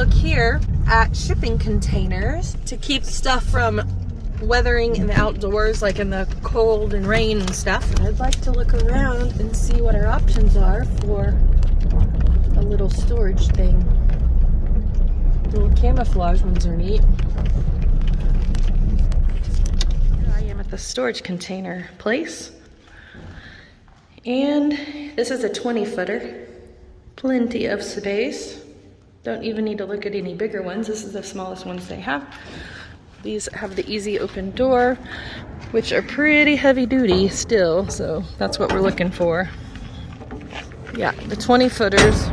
look here at shipping containers to keep stuff from weathering in the outdoors, like in the cold and rain and stuff. I'd like to look around and see what our options are for a little storage thing. Little camouflage ones are neat. Here I am at the storage container place. And this is a 20-footer. Plenty of space. Don't even need to look at any bigger ones. This is the smallest ones they have. These have the easy open door, which are pretty heavy duty still, so that's what we're looking for. Yeah, the 20-footers.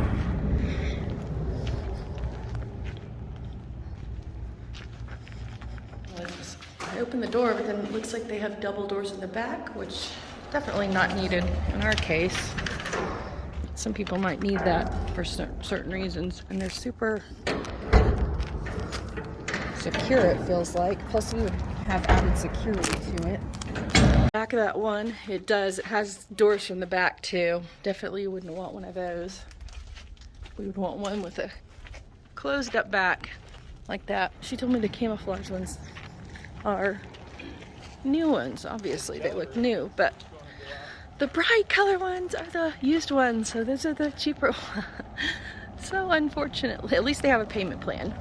I opened the door, but then it looks like they have double doors in the back, which definitely not needed in our case. Some people might need that for certain reasons, and they're super secure, it feels like. Plus you would have added security to it. Back of that one, it has doors from the back too. Definitely wouldn't want one of those. We would want one with a closed up back like that. She told me the camouflage ones are new ones. Obviously they look new, but the bright color ones are the used ones, so those are the cheaper ones. So unfortunately, at least they have a payment plan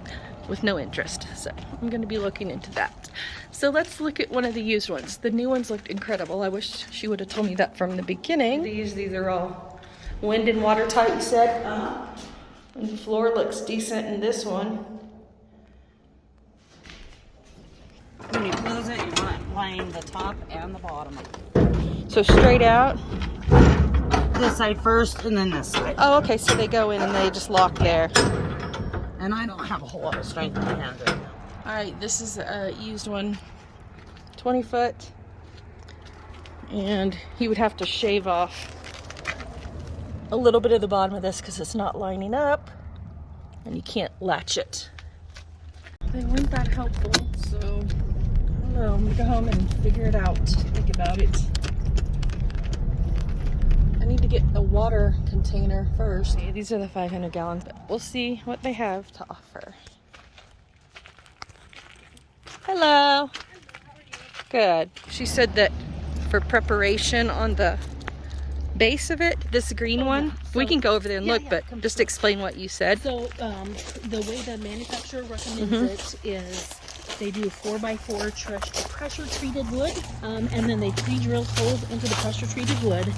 with no interest, so I'm going to be looking into that. So let's look at one of the used ones. The new ones looked incredible. I wish she would have told me that from the beginning. These are all wind and watertight, you said? And the floor looks decent in this one. When you close it, you want it laying the top and the bottom. So straight out? This side first and then this side. Oh, okay, so they go in and they just lock there. And I don't have a whole lot of strength in my hands right now. Alright, this is a used one. 20 foot. And he would have to shave off a little bit of the bottom of this because it's not lining up. And you can't latch it. They weren't that helpful, so I don't know. I'm gonna go home and figure it out. Think about it. I need to get a water container first. Okay, these are the 500 gallons, but we'll see what they have to offer. Hello. Good. She said that for preparation on the base of it, this green one, we can go over there and look, but just explain what you said. So the way the manufacturer recommends it is they do 4x4 pressure treated wood, and then they pre-drill holes into the pressure treated wood,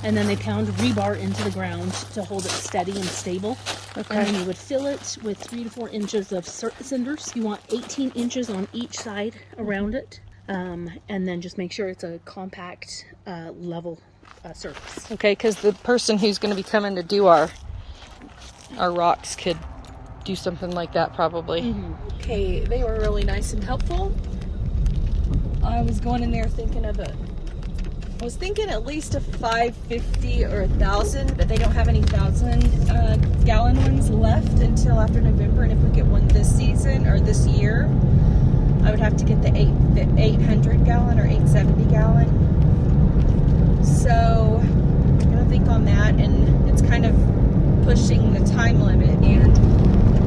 and then they pound rebar into the ground to hold it steady and stable. Okay. And then you would fill it with 3 to 4 inches of cinders. You want 18 inches on each side around it, and then just make sure it's a compact, level surface. Okay, because the person who's going to be coming to do our rocks could do something like that probably. Mm-hmm. Okay, they were really nice and helpful. I was going in there thinking of I was thinking at least a 550 or 1,000, but they don't have any 1,000 gallon ones left until after November. And if we get one this season or this year, I would have to get the 800 gallon or 870 gallon. So I'm gonna think on that, and it's kind of pushing the time limit, and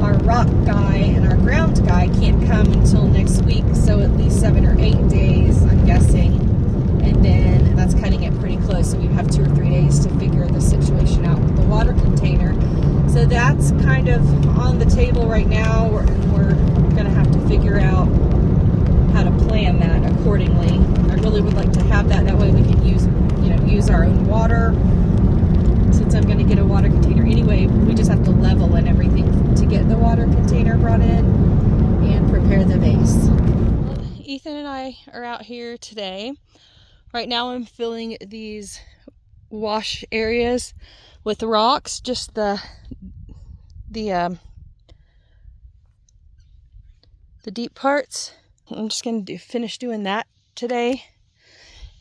our rock guy and our ground guy can't come until next week, so at least 7 or 8 days, I'm guessing, and then that's cutting it pretty close, so we have 2 or 3 days to figure the situation out with the water container. So that's kind of on the table right now, and we're gonna have to figure out how to plan that accordingly. I really would like to have that way we can use our own water. Since I'm going to get a water container anyway, we just have to level and everything to get the water container brought in and prepare the vase. Well, Ethan and I are out here today. Right now I'm filling these wash areas with rocks, just the deep parts. I'm just going to finish doing that today.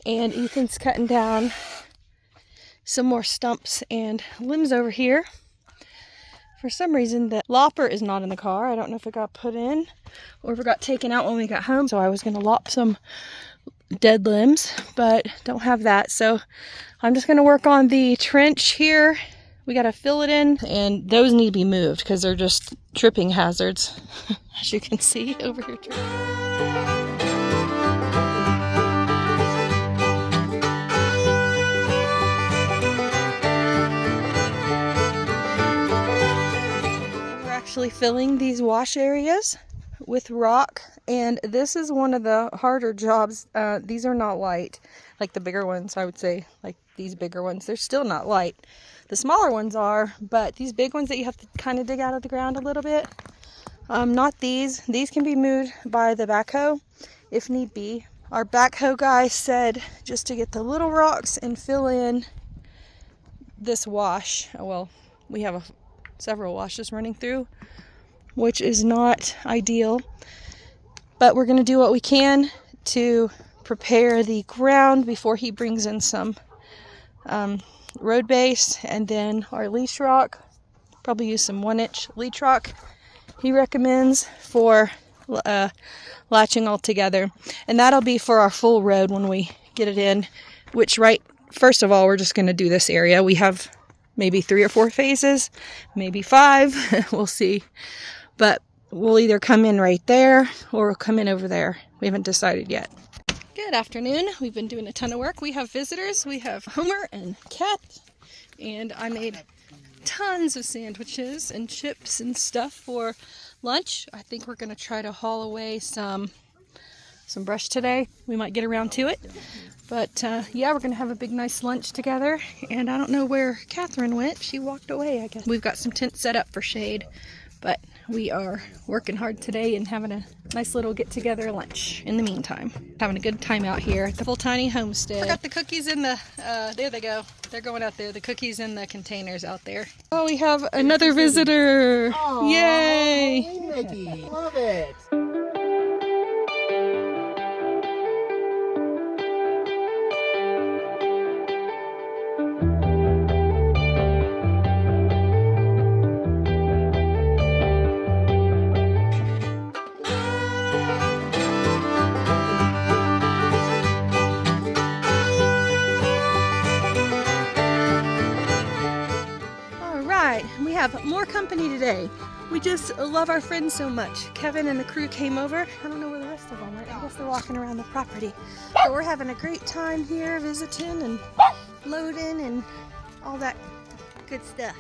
And Ethan's cutting down some more stumps and limbs over here. For some reason, the lopper is not in the car. I don't know if it got put in or if it got taken out when we got home. So I was going to lop some dead limbs, but don't have that. So I'm just going to work on the trench here We got to fill it in, and those need to be moved because they're just tripping hazards, as you can see over here. We're actually filling these wash areas with rock, and this is one of the harder jobs. These are not light like the bigger ones. I would say like these bigger ones, they're still not light. The smaller ones are, but these big ones that you have to kind of dig out of the ground a little bit, not these. These can be moved by the backhoe if need be. Our backhoe guy said just to get the little rocks and fill in this wash. Well, we have several washes running through, which is not ideal, but we're going to do what we can to prepare the ground before he brings in some road base, and then our leach rock. Probably use some 1-inch leach rock he recommends for latching all together, and that'll be for our full road when we get it in, which first of all, we're just going to do this area. We have maybe 3 or 4 phases, maybe 5, we'll see. But we'll either come in right there or we'll come in over there. We haven't decided yet. Good afternoon. We've been doing a ton of work. We have visitors. We have Homer and Kat, and I made tons of sandwiches and chips and stuff for lunch. I think we're going to try to haul away some brush today. We might get around to it. But yeah, we're going to have a big nice lunch together. And I don't know where Catherine went. She walked away, I guess. We've got some tents set up for shade. But we are working hard today and having a nice little get-together lunch in the meantime. Having a good time out here at the Full Tiny Homestead. I got the cookies in the, there they go. They're going out there. The cookies in the containers out there. Oh, we have another visitor. Aww, yay. Hey, Mickey. Love it. We have more company today. We just love our friends so much. Kevin and the crew came over. I don't know where the rest of them are. I guess they're walking around the property. But we're having a great time here visiting and loading and all that good stuff.